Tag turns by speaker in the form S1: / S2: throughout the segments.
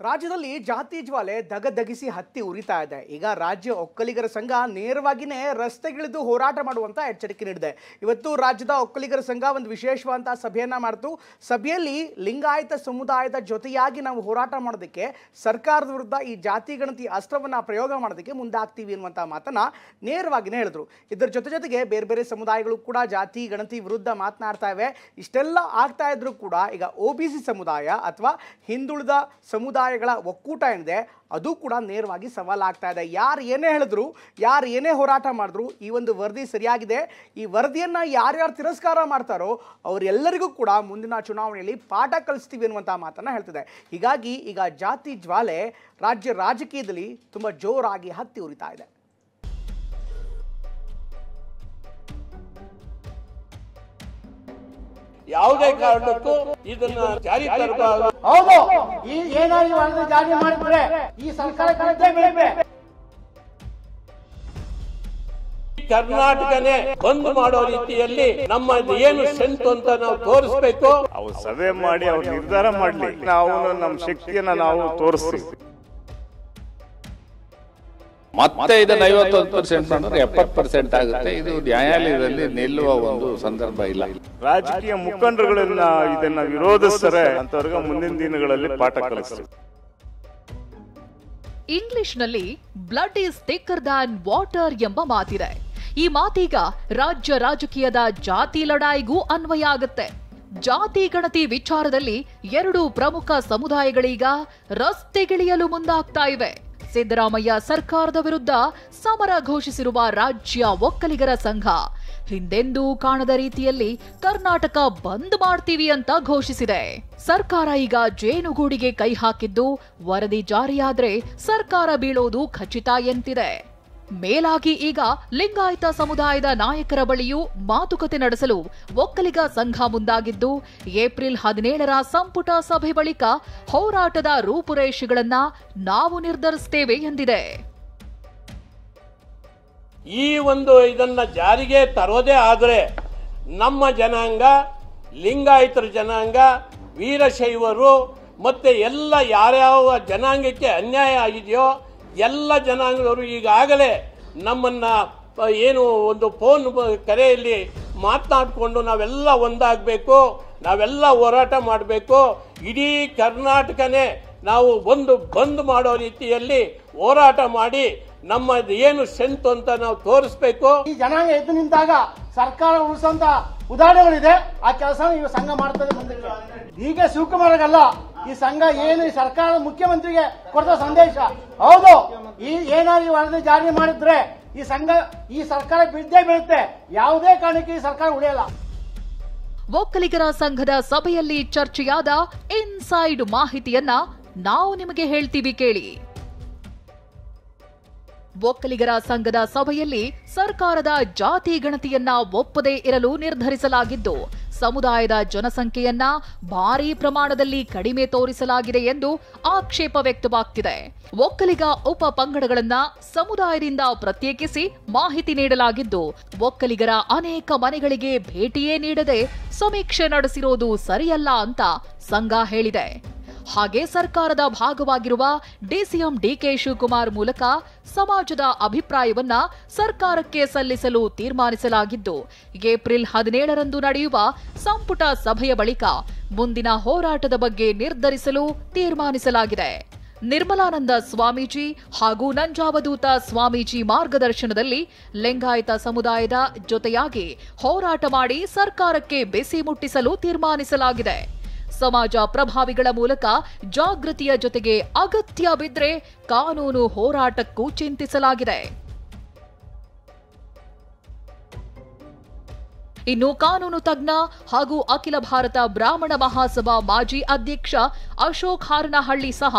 S1: ರಾಜ್ಯದಲ್ಲಿ ಜಾತಿ ಜ್ವಾಲೆ ದಗದಗಿಸಿ ಹತ್ತಿ ಉರಿತಾ ಇದೆ. ಈಗ ರಾಜ್ಯ ಒಕ್ಕಲಿಗರ ಸಂಘ ನೇರವಾಗಿಯೇ ರಸ್ತೆಗಿಳಿದು ಹೋರಾಟ ಮಾಡುವಂತ ಎಚ್ಚರಿಕೆ ನೀಡಿದೆ. ಇವತ್ತು ರಾಜ್ಯದ ಒಕ್ಕಲಿಗರ ಸಂಘ ಒಂದು ವಿಶೇಷವಾದ ಸಭೆಯನ್ನ ಮಾಡಿತು. ಸಭೆಯಲ್ಲಿ ಲಿಂಗಾಯತ ಸಮುದಾಯದ ಜೊತೆಯಾಗಿ ನಾವು ಹೋರಾಟ ಮಾಡೋದಕ್ಕೆ ಸರ್ಕಾರದ ವಿರುದ್ಧ ಈ ಜಾತಿ ಗಣತಿ ಅಸ್ತ್ರವನ್ನ ಪ್ರಯೋಗ ಮಾಡೋದಕ್ಕೆ ಮುಂದಾಗ್ತೀವಿ ಅನ್ನುವಂತ ಮಾತನ್ನ ನೇರವಾಗಿಯೇ ಹೇಳಿದ್ರು. ಇದರ ಜೊತೆಗೆ ಬೇರೆ ಬೇರೆ ಸಮುದಾಯಗಳು ಕೂಡ ಜಾತಿ ಗಣತಿ ವಿರುದ್ಧ ಮಾತನಾಡ್ತಾ ಇವೆ. ಇಷ್ಟೆಲ್ಲ ಆಗ್ತಾ ಇದ್ರೂ ಕೂಡ ಈಗ OBC ಸಮುದಾಯ ಅಥವಾ ಹಿಂದುಳಿದ ಸಮುದಾಯಗಳ ಒಕ್ಕೂಟ ಏನಿದೆ ಅದು ಕೂಡ ನೇರವಾಗಿ ಸವಾಲಾಗ್ತಾ ಇದೆ. ಯಾರು ಏನೇ ಹೇಳಿದ್ರು, ಯಾರು ಏನೇ ಹೋರಾಟ ಮಾಡಿದ್ರು, ಈ ಒಂದು ವರದಿ ಸರಿಯಾಗಿದೆ, ಈ ವರದಿಯನ್ನು ಯಾರ್ಯಾರು ತಿರಸ್ಕಾರ ಮಾಡ್ತಾರೋ ಅವರೆಲ್ಲರಿಗೂ ಕೂಡ ಮುಂದಿನ ಚುನಾವಣೆಯಲ್ಲಿ ಪಾಠ ಕಲಿಸ್ತೀವಿ ಅನ್ನುವಂಥ ಮಾತನ್ನು ಹೇಳ್ತಿದೆ. ಹೀಗಾಗಿ ಈಗ ಜಾತಿ ಜ್ವಾಲೆ ರಾಜ್ಯ ರಾಜಕೀಯದಲ್ಲಿ ತುಂಬ ಜೋರಾಗಿ ಹತ್ತಿ ಉರಿತಾ ಇದೆ.
S2: ಯಾವುದೇ ಕಾರಣಕ್ಕೂ ಇದನ್ನ ಜಾರಿ ತರಬಾರದು.
S3: ಹೌದು, ಈ ಏನಾದ್ರು ವರದಿ ಜಾರಿ ಮಾಡಿದ್ರೆ ಈ ಸರ್ಕಾರ
S2: ಕರ್ನಾಟಕನೇ ಬಂದ್ ಮಾಡೋ ರೀತಿಯಲ್ಲಿ ನಮ್ಮ ಏನು ಸ್ಟ್ರೆಂತ್ ಅಂತ ನಾವು ತೋರಿಸ್ಬೇಕು.
S4: ಅವ್ರು ಸಭೆ ಮಾಡಿ ಅವ್ರು ನಿರ್ಧಾರ ಮಾಡ್ಲಿ, ನಾವು ನಮ್ಮ ಶಕ್ತಿಯನ್ನ ನಾವು ತೋರಿಸ್ತೀವಿ.
S5: ಮತ್ತೆ ಇದನ್ನ 51% ಅಂದ್ರೆ 70% ಆಗುತ್ತೆ. ಇದು ನ್ಯಾಯಾಲಯದಲ್ಲಿ ನಿಲ್ಲುವ ಒಂದು ಸಂದರ್ಭ ಇಲ್ಲ.
S4: ರಾಜಕೀಯ ಮುಖಂಡರುಗಳನ್ನ ಇದನ್ನ ವಿರೋಧಿಸ್ತಾರೆ ಅಂತವ್ರಿಗೆ ಮುಂದಿನ ದಿನಗಳಲ್ಲಿ ಪಾಠ ಕಲಿಸ್ತೀವಿ.
S6: ಇಂಗ್ಲಿಷ್ನಲ್ಲಿ blood is thicker than water ಎಂಬ ಮಾತಿದೆ. ಈ ಮಾತೀಗ ರಾಜ್ಯ ರಾಜಕೀಯದ ಜಾತಿ ಲಡಾಯಿಗೂ ಅನ್ವಯ ಆಗುತ್ತೆ. ಜಾತಿ ಗಣತಿ ವಿಚಾರದಲ್ಲಿ ಎರಡು ಪ್ರಮುಖ ಸಮುದಾಯಗಳೀಗ ರಸ್ತೆಗಿಳಿಯಲು ಮುಂದಾಗ್ತಾ ಇವೆ. ಸಿದ್ದರಾಮಯ್ಯ ಸರ್ಕಾರದ ವಿರುದ್ಧ ಸಮರ ಘೋಷಿಸಿರುವ ರಾಜ್ಯ ಒಕ್ಕಲಿಗರ ಸಂಘ ಹಿಂದೆಂದೂ ಕಾಣದ ರೀತಿಯಲ್ಲಿ ಕರ್ನಾಟಕ ಬಂದ್ ಮಾಡ್ತೀವಿ ಅಂತ ಘೋಷಿಸಿದೆ. ಸರ್ಕಾರ ಈಗ ಜೇನುಗೂಡಿಗೆ ಕೈ ಹಾಕಿದ್ದು ವರದಿ ಜಾರಿಯಾದ್ರೆ ಸರ್ಕಾರ ಬೀಳೋದು ಖಚಿತ ಎಂತಿದೆ. ಮೇಲಾಗಿ ಈಗ ಲಿಂಗಾಯತ ಸಮುದಾಯದ ನಾಯಕರ ಬಳಿಯೂ ಮಾತುಕತೆ ನಡೆಸಲು ಒಕ್ಕಲಿಗ ಸಂಘ ಮುಂದಾಗಿದ್ದು ಏಪ್ರಿಲ್ 17ರ ಸಂಪುಟ ಸಭೆ ಬಳಿಕ ಹೋರಾಟದ ರೂಪುರೇಷೆಗಳನ್ನ ನಾವು ನಿರ್ಧರಿಸುತ್ತೇವೆ ಎಂದಿದೆ.
S2: ಈ ಒಂದು ಇದನ್ನ ಜಾರಿಗೆ ತರೋದೇ ಆದ್ರೆ ನಮ್ಮ ಜನಾಂಗ, ಲಿಂಗಾಯತರ ಜನಾಂಗ, ವೀರಶೈವರು ಮತ್ತೆ ಎಲ್ಲ ಯಾರ್ಯಾವ ಜನಾಂಗಕ್ಕೆ ಅನ್ಯಾಯ ಆಗಿದೆಯೋ ಎಲ್ಲ ಜನಾಂಗದವರು ಈಗಾಗಲೇ ನಮ್ಮನ್ನ ಏನು ಒಂದು ಫೋನ್ ಕರೆಯಲ್ಲಿ ಮಾತನಾಡಿಕೊಂಡು ನಾವೆಲ್ಲ ಒಂದಾಗಬೇಕು, ನಾವೆಲ್ಲ ಹೋರಾಟ ಮಾಡಬೇಕು, ಇಡೀ ಕರ್ನಾಟಕನೇ ನಾವು ಒಂದು ಬಂದ್ ಮಾಡೋ ರೀತಿಯಲ್ಲಿ ಹೋರಾಟ ಮಾಡಿ ನಮ್ಮ ಏನು ಸ್ಟ್ರೆಂತ್ ಅಂತ ನಾವು ತೋರಿಸ್ಬೇಕು.
S3: ಈ ಜನಾಂಗ ಎದ್ದು ನಿಂತಾಗ ಸರ್ಕಾರ ಉಳಿಸಂತ ಉದಾಹರಣೆಗಳಿದೆ. ಆ ಕೆಲಸ ಈ ಸಂಘ ಮಾಡ್ತದೆ. ಮುಂದಕ್ಕೆ ಹೀಗೆ ಶಿವಕುಮಾರ್ಗಲ್ಲ, ಈ ಸಂಘ ಏನು ಈ ಸರ್ಕಾರ ಮುಖ್ಯಮಂತ್ರಿಗೆ ಕೊಡ್ತ ಸಂದೇಶ. ಹೌದು, ಈ ಏನಾದ್ರು ವರದಿ ಜಾರಿ ಮಾಡಿದ್ರೆ ಈ ಸರ್ಕಾರ ಬಿದ್ದೇ ಬೀಳುತ್ತೆ. ಯಾವುದೇ ಕಾರಣಕ್ಕೆ ಈ ಸರ್ಕಾರ ಉಳಿಯಲ್ಲ.
S6: ಒಕ್ಕಲಿಗರ ಸಂಘದ ಸಭೆಯಲ್ಲಿ ಚರ್ಚೆಯಾದ ಇನ್ಸೈಡ್ ಮಾಹಿತಿಯನ್ನ ನಾವು ನಿಮಗೆ ಹೇಳ್ತೀವಿ ಕೇಳಿ. ಒಕ್ಕಲಿಗರ ಸಂಘದ ಸಭೆಯಲ್ಲಿ ಸರ್ಕಾರದ ಜಾತಿ ಗಣತಿಯನ್ನ ಒಪ್ಪದೇ ಇರಲು ನಿರ್ಧರಿಸಲಾಗಿದ್ದು ಸಮುದಾಯದ ಜನಸಂಖ್ಯೆಯನ್ನ ಭಾರೀ ಪ್ರಮಾಣದಲ್ಲಿ ಕಡಿಮೆ ತೋರಿಸಲಾಗಿದೆ ಎಂದು ಆಕ್ಷೇಪ ವ್ಯಕ್ತವಾಗ್ತಿದೆ. ಒಕ್ಕಲಿಗ ಉಪ ಪಂಗಡಗಳನ್ನ ಸಮುದಾಯದಿಂದ ಪ್ರತ್ಯೇಕಿಸಿ ಮಾಹಿತಿ ನೀಡಲಾಗಿದ್ದು ಒಕ್ಕಲಿಗರ ಅನೇಕ ಮನೆಗಳಿಗೆ ಭೇಟಿಯೇ ನೀಡದೆ ಸಮೀಕ್ಷೆ ನಡೆಸಿರೋದು ಸರಿಯಲ್ಲ ಅಂತ ಸಂಘ ಹೇಳಿದೆ. ಹಾಗೆ ಸರ್ಕಾರದ ಭಾಗವಾಗಿರುವ DCM DK ಶಿವಕುಮಾರ್ ಮೂಲಕ ಸಮಾಜದ ಅಭಿಪ್ರಾಯವನ್ನ ಸರ್ಕಾರಕ್ಕೆ ಸಲ್ಲಿಸಲು ತೀರ್ಮಾನಿಸಲಾಗಿದ್ದು ಏಪ್ರಿಲ್ 17ರಂದು ನಡೆಯುವ ಸಂಪುಟ ಸಭೆಯ ಬಳಿಕ ಮುಂದಿನ ಹೋರಾಟದ ಬಗ್ಗೆ ನಿರ್ಧರಿಸಲು ತೀರ್ಮಾನಿಸಲಾಗಿದೆ. ನಿರ್ಮಲಾನಂದ ಸ್ವಾಮೀಜಿ ಹಾಗೂ ನಂಜಾವಧೂತ ಸ್ವಾಮೀಜಿ ಮಾರ್ಗದರ್ಶನದಲ್ಲಿ ಲಿಂಗಾಯತ ಸಮುದಾಯದ ಜೊತೆಯಾಗಿ ಹೋರಾಟ ಮಾಡಿ ಸರ್ಕಾರಕ್ಕೆ ಬಿಸಿ ಮುಟ್ಟಿಸಲು ತೀರ್ಮಾನಿಸಲಾಗಿದೆ. ಸಮಾಜ ಪ್ರಭಾವಿಗಳ ಮೂಲಕ ಜಾಗೃತಿಯ ಜೊತೆಗೆ ಅಗತ್ಯ ಬಿದ್ದರೆ ಕಾನೂನು ಹೋರಾಟಕ್ಕೂ ಚಿಂತಿಸಲಾಗಿದೆ. ಇನ್ನು ಕಾನೂನು ತಜ್ಞ ಹಾಗೂ ಅಖಿಲ ಭಾರತ ಬ್ರಾಹ್ಮಣ ಮಹಾಸಭಾ ಮಾಜಿ ಅಧ್ಯಕ್ಷ ಅಶೋಕ್ ಹಾರನಹಳ್ಳಿ ಸಹ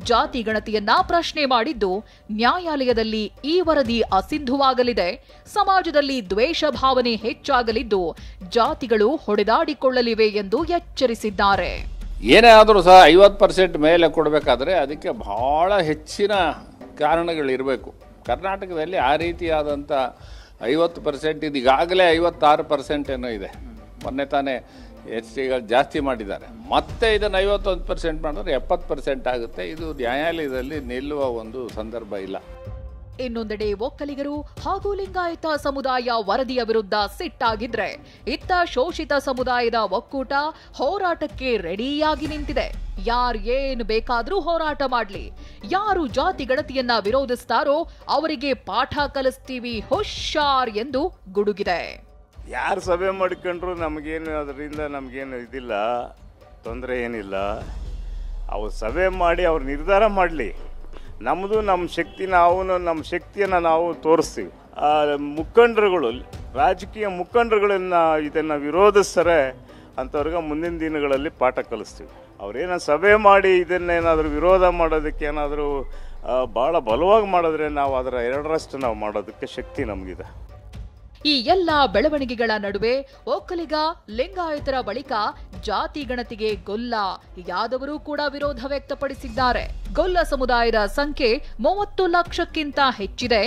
S6: ಜಾತಿ ಗಣತಿಯನ್ನ ಪ್ರಶ್ನೆ ಮಾಡಿದ್ದು ನ್ಯಾಯಾಲಯದಲ್ಲಿ ಈ ವರದಿ ಅಸಿಂಧುವಾಗಲಿದೆ, ಸಮಾಜದಲ್ಲಿ ದ್ವೇಷ ಭಾವನೆ ಹೆಚ್ಚಾಗಲಿದ್ದು ಜಾತಿಗಳು ಹೊಡೆದಾಡಿಕೊಳ್ಳಲಿವೆ ಎಂದು ಎಚ್ಚರಿಸಿದ್ದಾರೆ.
S5: ಏನೇ ಆದರೂ ಸಹ 50% ಮೇಲೆ ಕೊಡಬೇಕಾದ್ರೆ ಅದಕ್ಕೆ ಬಹಳ ಹೆಚ್ಚಿನ ಕಾರಣಗಳಿರಬೇಕು. ಕರ್ನಾಟಕದಲ್ಲಿ ಆ ರೀತಿಯಾದಂಥ 50% ಇದೀಗಾಗಲೇ 56% ಏನೋ ಇದೆ. ಮೊನ್ನೆ ತಾನೇ STಗಳು ಜಾಸ್ತಿ ಮಾಡಿದ್ದಾರೆ. ಮತ್ತೆ ಇದನ್ನು 51% ಮಾಡಿದ್ರೆ 70% ಆಗುತ್ತೆ. ಇದು ನ್ಯಾಯಾಲಯದಲ್ಲಿ ನಿಲ್ಲುವ ಒಂದು ಸಂದರ್ಭ ಇಲ್ಲ.
S6: ಇನ್ನೊಂದೆಡೆ ಒಕ್ಕಲಿಗರು ಹಾಗೂ ಲಿಂಗಾಯತ ಸಮುದಾಯ ವರದಿಯ ವಿರುದ್ಧ ಸಿಟ್ಟಾಗಿದ್ರೆ, ಇತ್ತ ಶೋಷಿತ ಸಮುದಾಯದ ಒಕ್ಕೂಟ ಹೋರಾಟಕ್ಕೆ ರೆಡಿಯಾಗಿ ನಿಂತಿದೆ. ಯಾರೇನು ಬೇಕಾದ್ರೂ ಹೋರಾಟ ಮಾಡ್ಲಿ, ಯಾರು ಜಾತಿ ಗಣತಿಯನ್ನ ವಿರೋಧಿಸ್ತಾರೋ ಅವರಿಗೆ ಪಾಠ ಕಲಿಸ್ತೀವಿ ಹುಷಾರ್ ಎಂದು ಗುಡುಗಿದೆ.
S4: ಯಾರು ಸಭೆ ಮಾಡಿಕೊಂಡ್ರು ನಮಗೇನು ಅದರಿಂದ ನಮಗೇನು ಇದಿಲ್ಲ, ತೊಂದರೆ ಏನಿಲ್ಲ. ಅವ್ರು ಸಭೆ ಮಾಡಿ ಅವ್ರು ನಿರ್ಧಾರ ಮಾಡಲಿ. ನಮ್ಮದು ನಮ್ಮ ಶಕ್ತಿ, ನಮ್ಮ ಶಕ್ತಿಯನ್ನು ನಾವು ತೋರಿಸ್ತೀವಿ. ಮುಖಂಡರುಗಳು, ರಾಜಕೀಯ ಮುಖಂಡರುಗಳನ್ನ ಇದನ್ನು ವಿರೋಧಿಸ್ತಾರೆ ಅಂಥವ್ರಿಗೆ ಮುಂದಿನ ದಿನಗಳಲ್ಲಿ ಪಾಠ ಕಲಿಸ್ತೀವಿ. ಅವರೇನೋ ಸಭೆ ಮಾಡಿ ಇದನ್ನೇನಾದರೂ ವಿರೋಧ ಮಾಡೋದಕ್ಕೆ ಏನಾದರೂ ಭಾಳ ಬಲವಾಗಿ ಮಾಡಿದ್ರೆ ನಾವು ಅದರ 2ರಷ್ಟು ನಾವು ಮಾಡೋದಕ್ಕೆ ಶಕ್ತಿ ನಮಗಿದೆ.
S6: ಈ ಎಲ್ಲ ಬೆಳವಣಿಗೆಗಳ ನಡುವೆ ಒಕ್ಕಲಿಗ ಲಿಂಗಾಯತರ ಬಳಿಕ ಜಾತಿ ಗಣತಿಗೆ ಗೊಲ್ಲ ಯಾದವರು ಕೂಡ ವಿರೋಧ ವ್ಯಕ್ತಪಡಿಸಿದ್ದಾರೆ. ಗೊಲ್ಲ ಸಮುದಾಯದ ಸಂಖ್ಯೆ 30 ಲಕ್ಷಕ್ಕಿಂತ ಹೆಚ್ಚಿದೆ.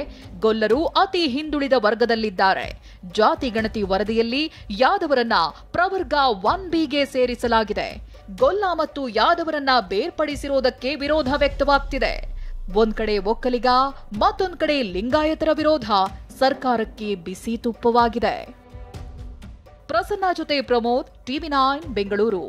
S6: ಗೊಲ್ಲರು ಅತಿ ಹಿಂದುಳಿದ ವರ್ಗದಲ್ಲಿದ್ದಾರೆ. ಜಾತಿ ಗಣತಿ ವರದಿಯಲ್ಲಿ ಯಾದವರನ್ನ ಪ್ರವರ್ಗ 1Bಗೆ ಸೇರಿಸಲಾಗಿದೆ. ಗೊಲ್ಲ ಮತ್ತು ಯಾದವರನ್ನ ಬೇರ್ಪಡಿಸಿರುವುದಕ್ಕೆ ವಿರೋಧ ವ್ಯಕ್ತವಾಗ್ತಿದೆ. ಒಂದ್ ಕಡೆ ಒಕ್ಕಲಿಗ, ಮತ್ತೊಂದ್ ಕಡೆ ಲಿಂಗಾಯತರ ವಿರೋಧ ಸರ್ಕಾರಕ್ಕೆ ಬಿಸಿ ತುಪ್ಪವಾಗಿದೆ. ಪ್ರಸನ್ನ ಜೊತೆ ಪ್ರಮೋದ್, TV9 ಬೆಂಗಳೂರು.